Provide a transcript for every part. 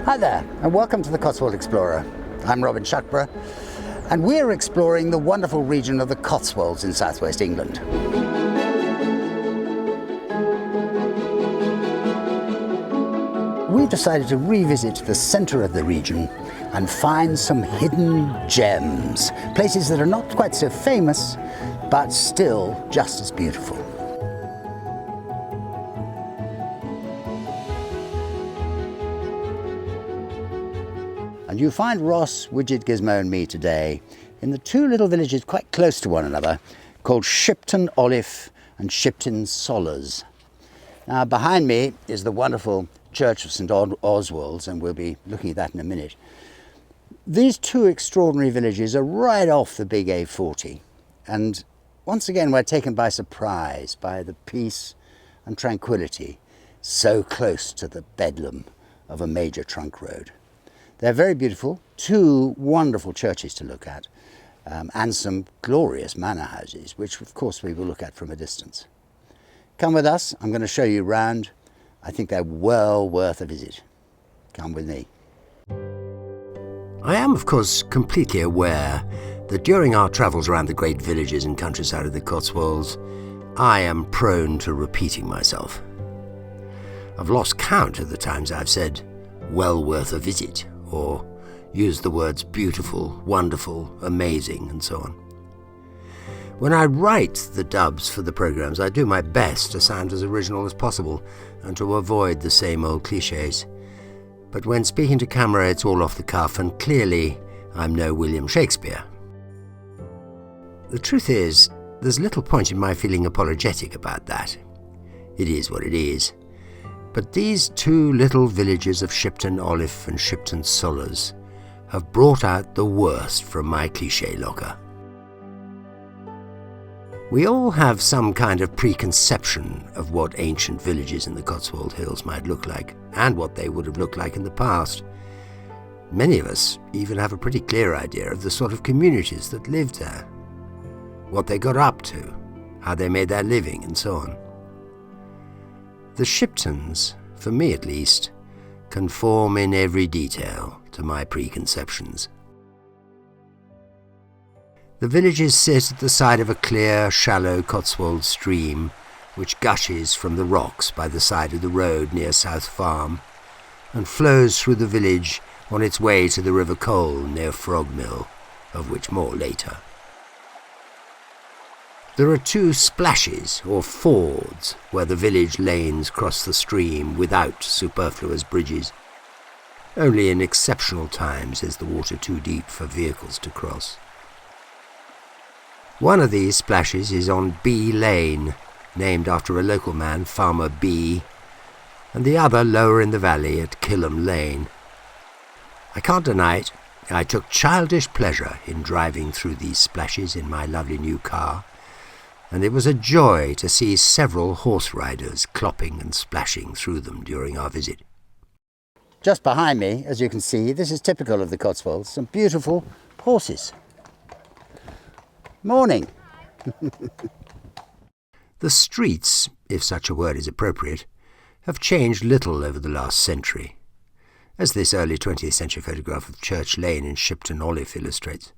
Hi there, and welcome to the Cotswold Explorer. I'm Shuckburgh, and we're exploring the wonderful region of the Cotswolds in southwest England. We've decided to revisit the centre of the region and find some hidden gems, places that are not quite so famous, but still just as beautiful. And you find Ross, Widget, Gizmo and me today in the two little villages quite close to one another called Shipton Oliffe and Shipton Sollars. Now behind me is the wonderful Church of St Oswald's, and we'll be looking at that in a minute. These two extraordinary villages are right off the big A40, and once again we're taken by surprise by the peace and tranquility so close to the bedlam of a major trunk road. They're very beautiful, two wonderful churches to look at, and some glorious manor houses, which of course we will look at from a distance. Come with us, I'm going to show you round. I think they're well worth a visit. Come with me. I am of course completely aware that during our travels around the great villages and countryside of the Cotswolds, I am prone to repeating myself. I've lost count of the times I've said, well worth a visit, or use the words beautiful, wonderful, amazing, and so on. When I write the dubs for the programmes, I do my best to sound as original as possible and to avoid the same old clichés. But when speaking to camera, it's all off the cuff, and clearly I'm no William Shakespeare. The truth is, there's little point in my feeling apologetic about that. It is what it is. But these two little villages of Shipton Oliffe and Shipton Sollars have brought out the worst from my cliché locker. We all have some kind of preconception of what ancient villages in the Cotswold Hills might look like, and what they would have looked like in the past. Many of us even have a pretty clear idea of the sort of communities that lived there, what they got up to, how they made their living, and so on. The Shiptons, for me at least, conform in every detail to my preconceptions. The villages sit at the side of a clear, shallow Cotswold stream which gushes from the rocks by the side of the road near South Farm and flows through the village on its way to the River Cole near Frogmill, of which more later. There are two splashes, or fords, where the village lanes cross the stream without superfluous bridges. Only in exceptional times is the water too deep for vehicles to cross. One of these splashes is on B Lane, named after a local man, Farmer B, and the other lower in the valley at Kilham Lane. I can't deny it, I took childish pleasure in driving through these splashes in my lovely new car, and it was a joy to see several horse riders clopping and splashing through them during our visit. Just behind me, as you can see, this is typical of the Cotswolds, some beautiful horses. Morning. The streets, if such a word is appropriate, have changed little over the last century, as this early 20th century photograph of Church Lane in Shipton Oliffe illustrates.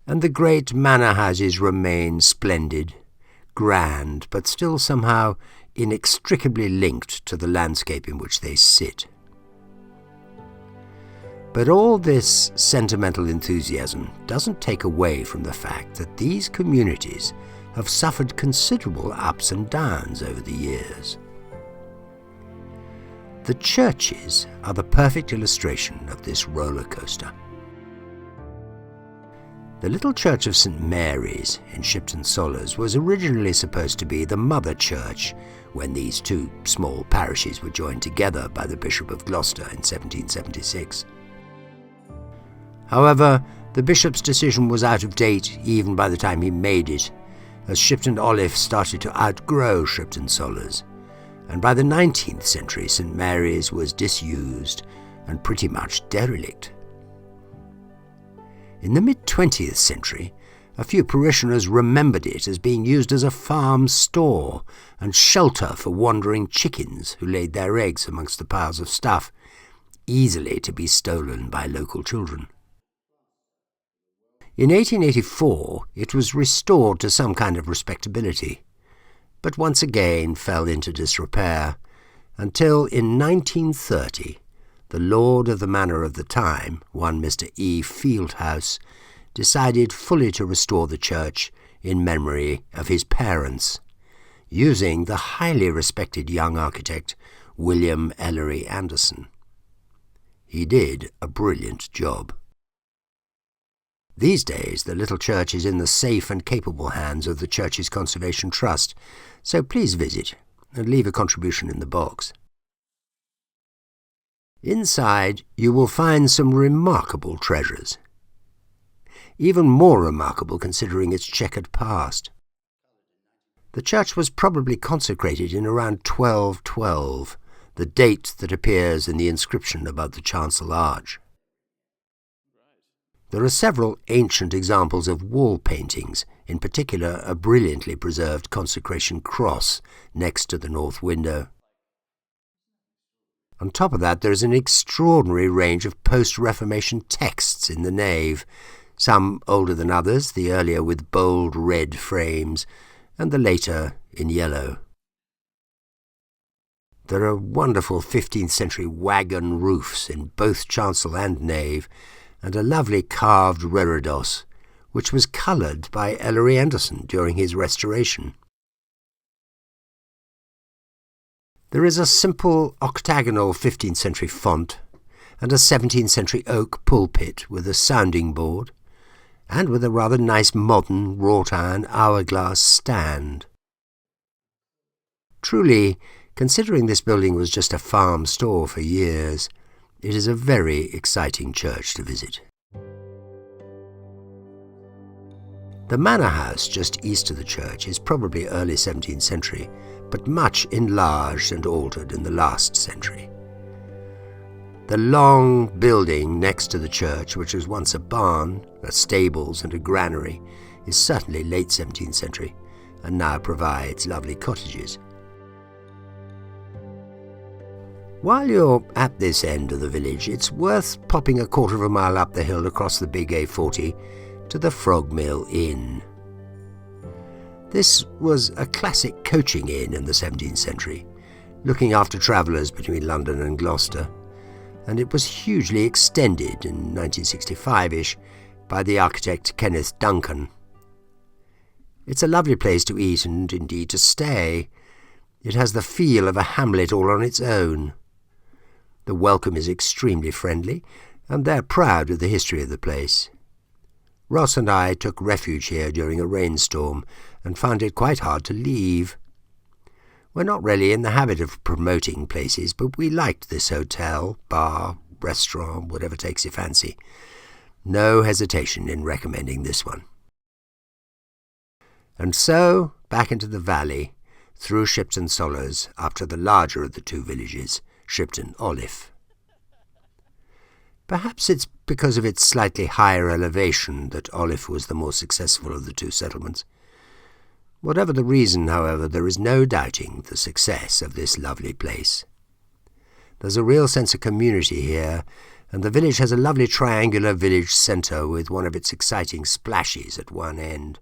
And the great manor houses remain splendid, grand, but still somehow inextricably linked to the landscape in which they sit. But all this sentimental enthusiasm doesn't take away from the fact that these communities have suffered considerable ups and downs over the years. The churches are the perfect illustration of this roller coaster. The little church of St Mary's in Shipton Sollars was originally supposed to be the mother church when these two small parishes were joined together by the Bishop of Gloucester in 1776. However, the bishop's decision was out of date even by the time he made it, as Shipton Oliffe started to outgrow Shipton Sollars, and by the 19th century St Mary's was disused and pretty much derelict. In the mid-20th century, a few parishioners remembered it as being used as a farm store and shelter for wandering chickens who laid their eggs amongst the piles of stuff, easily to be stolen by local children. In 1884 it was restored to some kind of respectability, but once again fell into disrepair, until in 1930 the lord of the manor of the time, one Mr. E. Fieldhouse, decided fully to restore the church in memory of his parents, using the highly respected young architect William Ellery Anderson. He did a brilliant job. These days the little church is in the safe and capable hands of the Church's Conservation Trust, so please visit and leave a contribution in the box. Inside you will find some remarkable treasures, even more remarkable considering its checkered past. The church was probably consecrated in around 1212, the date that appears in the inscription above the chancel arch. There are several ancient examples of wall paintings, in particular a brilliantly preserved consecration cross next to the north window. On top of that there is an extraordinary range of post-Reformation texts in the nave, some older than others, the earlier with bold red frames, and the later in yellow. There are wonderful 15th century wagon roofs in both chancel and nave, and a lovely carved reredos, which was coloured by Ellery Anderson during his restoration. There is a simple octagonal 15th century font, and a 17th century oak pulpit with a sounding board, and with a rather nice modern wrought-iron hourglass stand. Truly, considering this building was just a farm store for years, it is a very exciting church to visit. The manor house just east of the church is probably early 17th century, but much enlarged and altered in the last century. The long building next to the church, which was once a barn, a stables and a granary, is certainly late 17th century, and now provides lovely cottages. While you're at this end of the village, it's worth popping a quarter of a mile up the hill across the big A40 to the Frog Mill Inn. This was a classic coaching inn in the 17th century, looking after travellers between London and Gloucester, and it was hugely extended in 1965-ish by the architect Kenneth Duncan. It's a lovely place to eat and indeed to stay. It has the feel of a hamlet all on its own. The welcome is extremely friendly, and they're proud of the history of the place. Ross and I took refuge here during a rainstorm and found it quite hard to leave. We're not really in the habit of promoting places, but we liked this hotel, bar, restaurant, whatever takes your fancy. No hesitation in recommending this one. And so, back into the valley, through Shipton Sollars, up to the larger of the two villages, Shipton Oliffe. Perhaps it's because of its slightly higher elevation that Oliffe was the more successful of the two settlements. Whatever the reason, however, there is no doubting the success of this lovely place. There's a real sense of community here, and the village has a lovely triangular village centre with one of its exciting splashes at one end.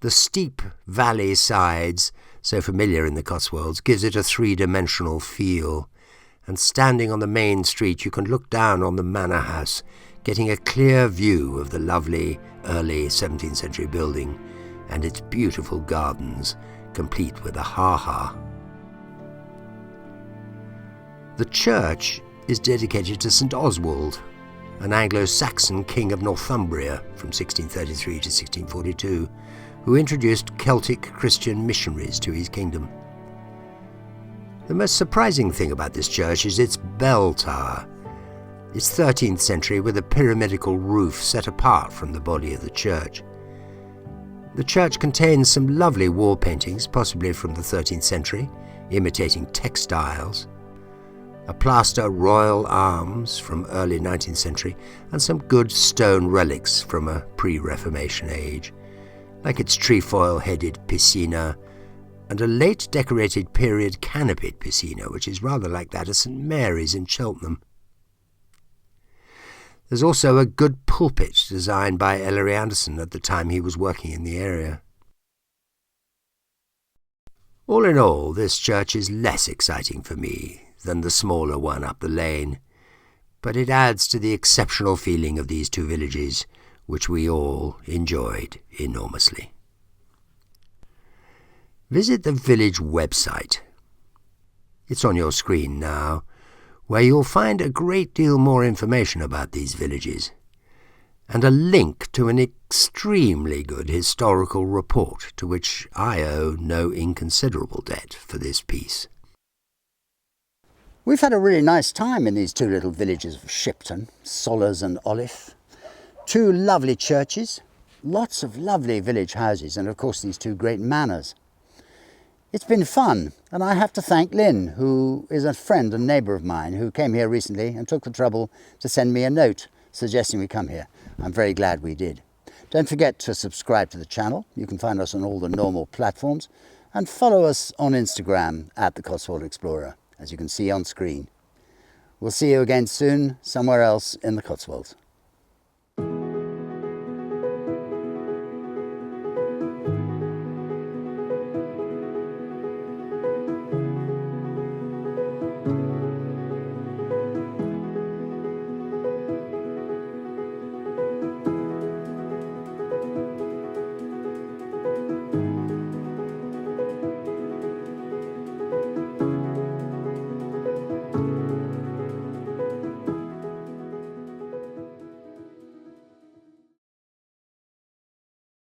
The steep valley sides, so familiar in the Cotswolds, gives it a three-dimensional feel, and standing on the main street you can look down on the manor house, getting a clear view of the lovely early 17th century building and its beautiful gardens, complete with a ha-ha. The church is dedicated to St. Oswald, an Anglo-Saxon king of Northumbria from 1633 to 1642, who introduced Celtic Christian missionaries to his kingdom. The most surprising thing about this church is its bell tower. It's 13th century with a pyramidical roof set apart from the body of the church. The church contains some lovely wall paintings, possibly from the 13th century, imitating textiles, a plaster royal arms from early 19th century, and some good stone relics from a pre-Reformation age, like its trefoil-headed piscina, and a late decorated period canopied piscina, which is rather like that of St Mary's in Cheltenham. There's also a good pulpit designed by Ellery Anderson at the time he was working in the area. All in all, this church is less exciting for me than the smaller one up the lane, but it adds to the exceptional feeling of these two villages, which we all enjoyed enormously. Visit the village website. It's on your screen now, where you'll find a great deal more information about these villages, and a link to an extremely good historical report to which I owe no inconsiderable debt for this piece. We've had a really nice time in these two little villages of Shipton, Sollars and Oliffe. Two lovely churches, lots of lovely village houses, and of course these two great manors. It's been fun, and I have to thank Lynn, who is a friend and neighbour of mine, who came here recently and took the trouble to send me a note suggesting we come here. I'm very glad we did. Don't forget to subscribe to the channel. You can find us on all the normal platforms, and follow us on Instagram at the Cotswold Explorer, as you can see on screen. We'll see you again soon, somewhere else in the Cotswolds.